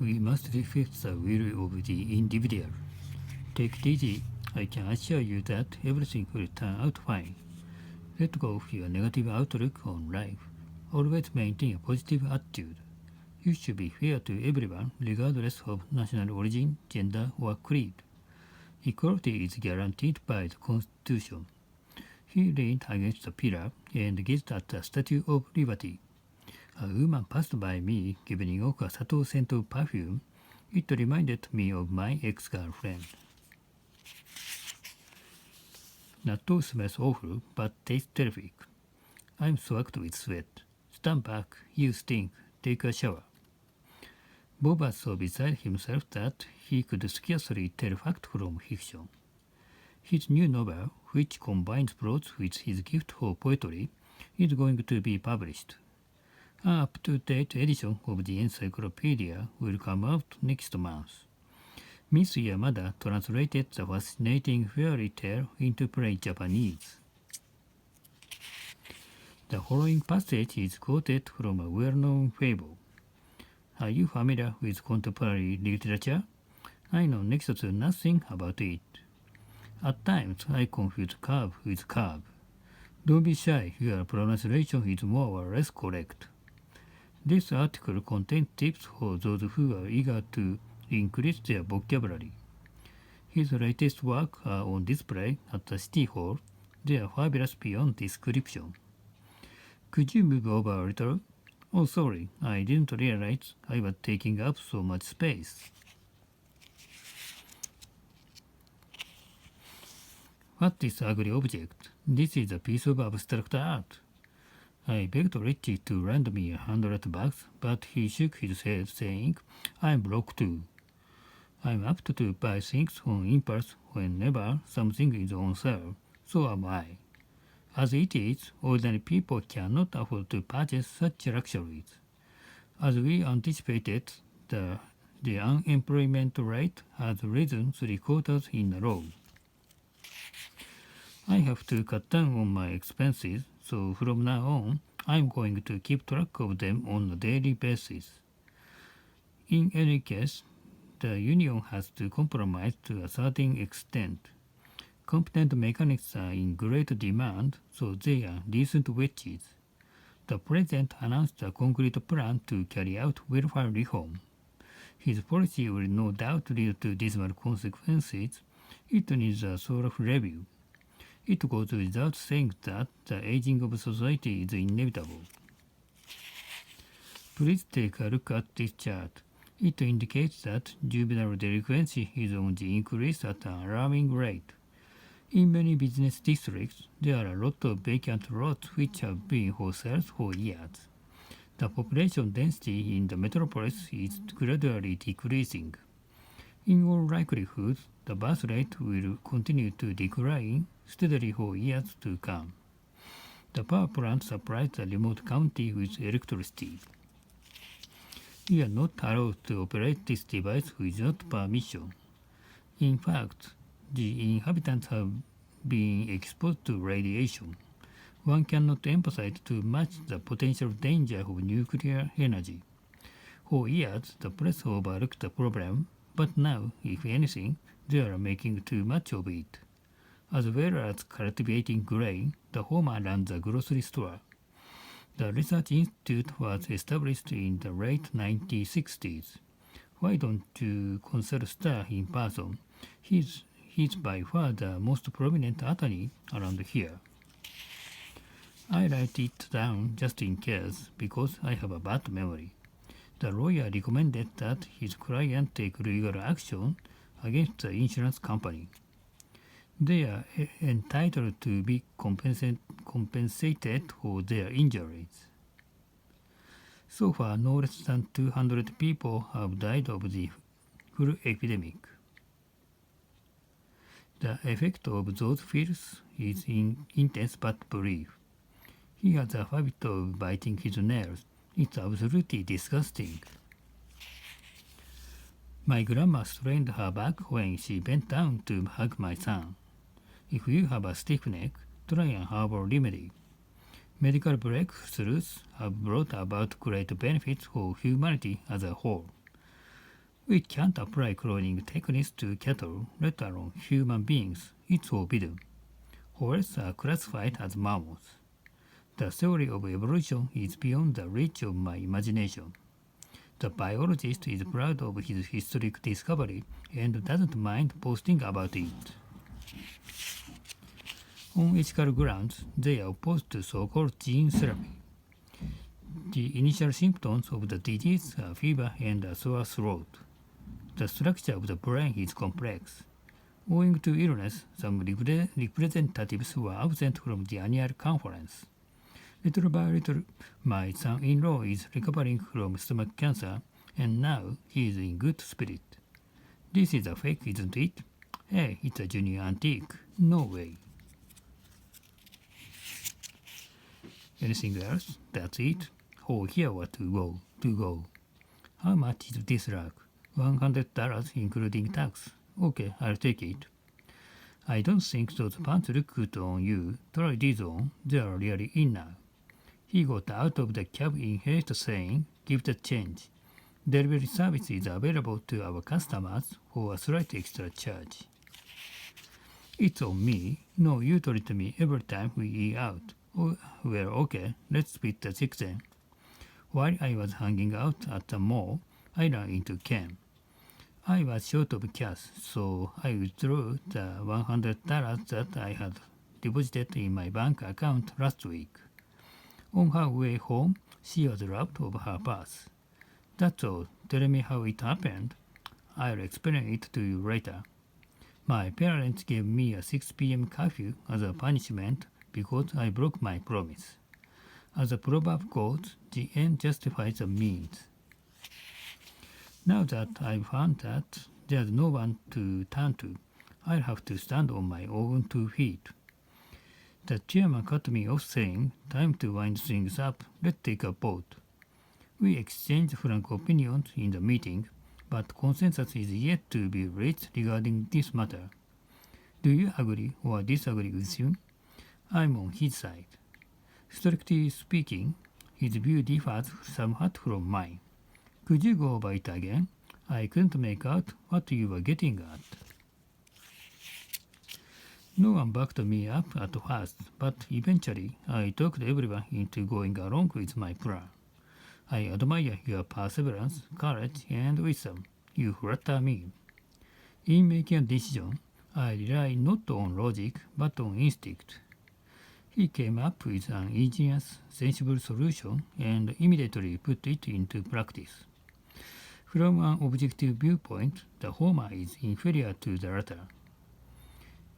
We must respect the will of the individual. Take it easy. I can assure you that everything will turn out fine. Let go of your negative outlook on life. Always maintain a positive attitude. You should be fair to everyone, regardless of national origin, gender, or creed. Equality is guaranteed by the Constitution. He leaned against the pillar and gazed at the Statue of Liberty. A woman passed by me giving off a sato scent perfume. It reminded me of my ex-girlfriend. Natto smells awful, but tastes terrific. I'm soaked with sweat. Stand back, you stink. Take a shower. Bob was so beside himself that he could scarcely tell fact from fiction. His new novel, which combines prose with his gift for poetry, is going to be published. An up-to-date edition of the encyclopedia will come out next month. Miss Yamada translated the fascinating fairy tale into plain Japanese. The following passage is quoted from a well-known fable. Are you familiar with contemporary literature? I know next to nothing about it. At times, I confuse curve with curve. Don't be shy, your pronunciation is more or less correct. This article contains tips for those who are eager to increase their vocabulary. His latest works are on display at the City Hall. They are fabulous beyond description. Could you move over a little? Oh, sorry, I didn't realize I was taking up so much space. What is ugly object? This is a piece of abstract art. I begged Richie to lend me $100, but he shook his head, saying, I'm broke too. I'm apt to buy things on impulse whenever something is on sale. So am I. As it is, ordinary people cannot afford to purchase such luxuries. As we anticipated, the unemployment rate has risen 3 quarters in a row. I have to cut down on my expenses, so from now on, I'm going to keep track of them on a daily basis. In any case, the union has to compromise to a certain extent. Competent mechanics are in great demand, so they are decent wages. The president announced a concrete plan to carry out welfare reform. His policy will no doubt lead to dismal consequences. It needs a thorough review. It goes without saying that the aging of society is inevitable. Please take a look at this chart. It indicates that juvenile delinquency is on the increase at an alarming rate. In many business districts, there are a lot of vacant lots which have been for sale for years. The population density in the metropolis is gradually decreasing. In all likelihood, the birth rate will continue to decline steadily for years to come. The power plant supplies the remote county with electricity. You are not allowed to operate this device without permission. In fact, the inhabitants have been exposed to radiation. One cannot emphasize too much the potential danger of nuclear energy. For years, the press overlooked the problem, but now, if anything, they are making too much of it. As well as cultivating grain, the farmer runs a grocery store. The research institute was established in the late 1960s. Why don't you consult Starr in person? He's by far the most prominent attorney around here. I write it down just in case, because I have a bad memory. The lawyer recommended that his client take legal action against the insurance company. They are entitled to be compensated for their injuries. So far, no less than 200 people have died of the flu epidemic. The effect of those pills is intense but brief. He has a habit of biting his nails. It's absolutely disgusting. My grandma strained her back when she bent down to hug my son. If you have a stiff neck, try an herbal remedy. Medical breakthroughs have brought about great benefits for humanity as a whole. We can't apply cloning techniques to cattle, let alone human beings. It's forbidden. Horses are classified as mammals. The theory of evolution is beyond the reach of my imagination. The biologist is proud of his historic discovery and doesn't mind boasting about it. On ethical grounds, they are opposed to so-called gene therapy. The initial symptoms of the disease are fever and a sore throat. The structure of the brain is complex. Owing to illness, some representatives were absent from the annual conference. Little by little, my son-in-law is recovering from stomach cancer, and now he is in good spirit. This is a fake, isn't it? Hey, it's a junior antique. No way. Anything else? That's it? Oh, here what to go. How much is this rug? $100 including tax. Okay, I'll take it. I don't think those pants look good on you. Try these on. They are really in now. He got out of the cab in haste saying, give the change. Delivery service is available to our customers for a slight extra charge. It's on me. No, you treat me every time we eat out. Oh, well, okay, let's split the check then. While I was hanging out at the mall, I ran into Ken. I was short of cash, so I withdrew the $100 that I had deposited in my bank account last week. On her way home, she was robbed of her purse. That's all. Tell me how it happened. I'll explain it to you later. My parents gave me a 6 p.m. curfew as a punishment because I broke my promise. As the proverb goes, the end justifies the means. Now that I've found that there's no one to turn to, I'll have to stand on my own 2 feet. The chairman cut me off saying, time to wind things up, let's take a vote. We exchanged frank opinions in the meeting, but consensus is yet to be reached regarding this matter. Do you agree or disagree with him? I'm on his side. Strictly speaking, his view differs somewhat from mine. Could you go over it again? I couldn't make out what you were getting at. No one backed me up at first, but eventually I talked everyone into going along with my plan. I admire your perseverance, courage, and wisdom. You flatter me. In making a decision, I rely not on logic, but on instinct. He came up with an ingenious, sensible solution and immediately put it into practice. From an objective viewpoint, the former is inferior to the latter.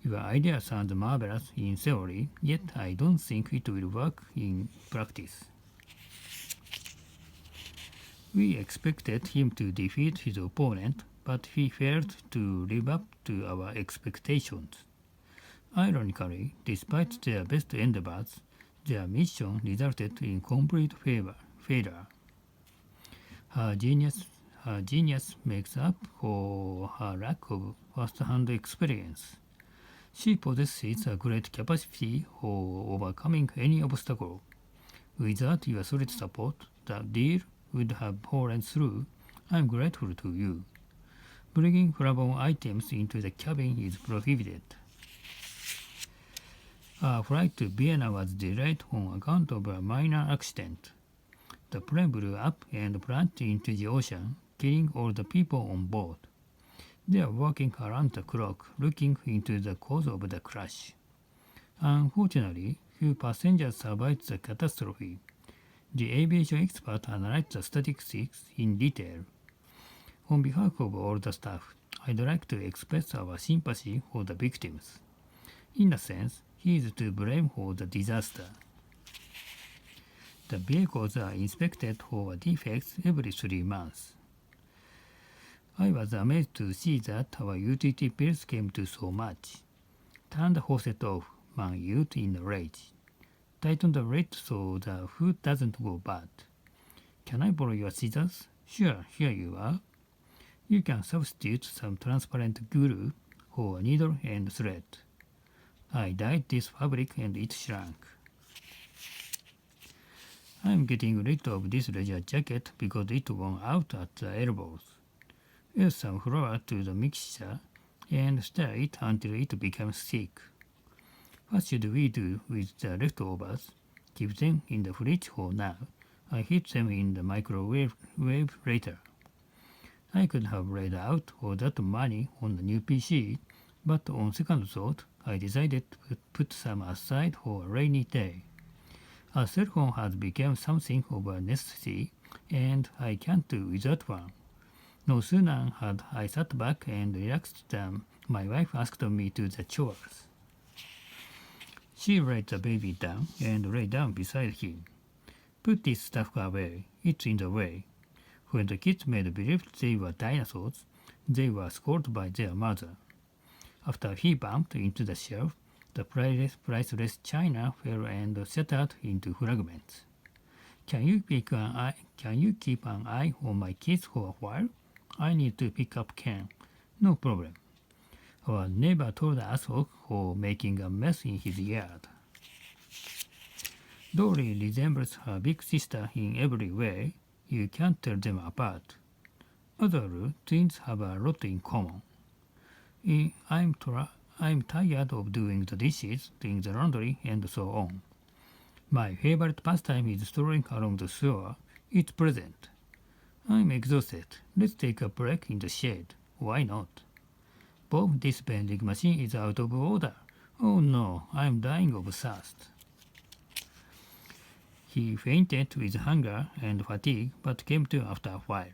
Your idea sounds marvelous in theory, yet I don't think it will work in practice. We expected him to defeat his opponent, but he failed to live up to our expectations. Ironically, despite their best endeavors, their mission resulted in complete failure. Her genius makes up for her lack of first-hand experience. She possesses a great capacity for overcoming any obstacle. Without your solid support, the deal would have fallen through. I'm grateful to you. Bringing flammable items into the cabin is prohibited. Our flight to Vienna was delayed on account of a minor accident. The plane blew up and plunged into the ocean, killing all the people on board. They are working around the clock looking into the cause of the crash. Unfortunately, few passengers survived the catastrophe. The aviation expert analyzed the statistics in detail. On behalf of all the staff, I'd like to express our sympathy for the victims. In a sense, he is to blame for the disaster. The vehicles are inspected for defects every 3 months. I was amazed to see that our utility bills came to so much. Turn the faucet off, man yelled in a rage. Tighten the lid so the food doesn't go bad. Can I borrow your scissors? Sure, here you are. You can substitute some transparent glue for a needle and thread. I dyed this fabric and it shrunk. I'm getting rid of this leather jacket because it worn out at the elbows. Add some flour to the mixture and stir it until it becomes thick. What should we do with the leftovers? Keep them in the fridge for now. I heat them in the microwave later. I could have laid out all that money on the new PC, but on second thought, I decided to put some aside for a rainy day. A cell phone has become something of a necessity, and I can't do without one. No sooner had I sat back and relaxed than my wife asked me to do the chores. She laid the baby down and lay down beside him. Put this stuff away, it's in the way. When the kids made believe they were dinosaurs, they were scolded by their mother. After he bumped into the shelf, the priceless china fell and shattered into fragments. Can you keep an eye on my kids for a while? I need to pick up Ken. No problem. Our neighbor told us off for making a mess in his yard. Dory resembles her big sister in every way. You can't tell them apart. Other twins have a lot in common. I'm tired of doing the dishes, doing the laundry, and so on. My favorite pastime is strolling along the shore. It's pleasant. I'm exhausted. Let's take a break in the shade. Why not? Bob, this vending machine is out of order. Oh no, I'm dying of thirst. He fainted with hunger and fatigue, but came to after a while.